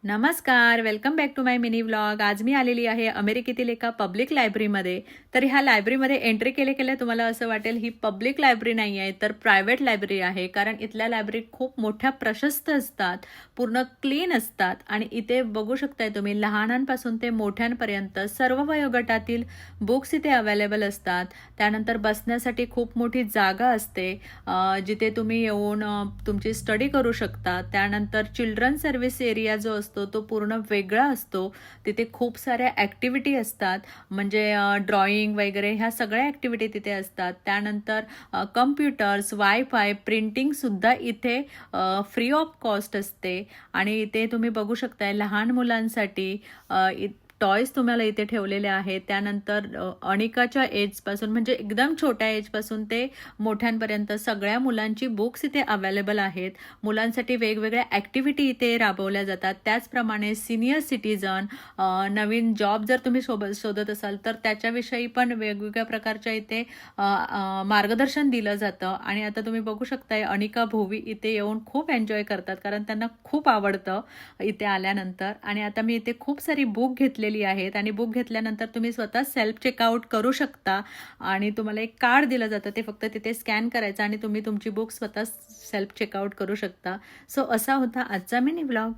नमस्कार, welcome back to my mini vlog. आज मी आलेली आहे अमेरिकेतील एका पब्लिक लायब्ररीमध्ये. तर ह्या लायब्ररीमध्ये एंट्री केल्या तुम्हाला असं वाटेल ही पब्लिक लायब्ररी नाही आहे, तर प्रायव्हेट लायब्ररी आहे. कारण इथल्या लायब्ररी खूप मोठ्या प्रशस्त असतात, पूर्ण क्लीन असतात आणि इथे बघू शकताय तुम्ही लहानांपासून ते मोठ्यांपर्यंत सर्व वयोगटातील बुक्स इथे अवेलेबल असतात. त्यानंतर बसण्यासाठी खूप मोठी जागा असते, जिथे तुम्ही येऊन तुमची स्टडी करू शकता. त्यानंतर चिल्ड्रन सर्व्हिस एरिया जो असतो तो पूर्ण वेगळा असतो. तिथे खूप साऱ्या ॲक्टिव्हिटी असतात, म्हणजे ड्रॉइंग वगैरे ह्या सगळ्या ॲक्टिव्हिटी तिथे असतात. त्यानंतर कम्प्युटर्स, वायफाय, प्रिंटिंगसुद्धा इथे फ्री ऑफ कॉस्ट असते. आणि इथे तुम्ही बघू शकताय लहान मुलांसाठी टॉयज तुम्हाला इथे ठेवलेले आहेत. त्यानंतर अनिकाच्या एजपासून म्हणजे एकदम छोट्या एजपासून ते मोठ्यांपर्यंत सगळ्या मुलांची बुक्स इथे अवेलेबल आहेत. मुलांसाठी वेगवेगळ्या ॲक्टिव्हिटी इथे राबवल्या जातात. त्याचप्रमाणे सिनियर सिटीजन, नवीन जॉब जर तुम्ही शोधत असाल तर त्याच्याविषयी पण वेगवेगळ्या प्रकारच्या इथे मार्गदर्शन दिलं जातं. आणि आता तुम्ही बघू शकताय अनिका भोवी इथे येऊन खूप एन्जॉय करतात, कारण त्यांना खूप आवडतं इथे आल्यानंतर. आणि आता मी इथे खूप सारी बुक घेतलेली आहेत आणि बुक घेतल्यानंतर तुम्ही स्वतः सेल्फ चेकआउट करू शकता आणि तुम्हाला एक कार्ड दिलं जातं, ते फक्त तिथे स्कॅन करायचं आणि तुम्ही तुमची बुक स्वतः सेल्फ चेकआउट करू शकता. सो असा होता आजचा मिनी व्लॉग.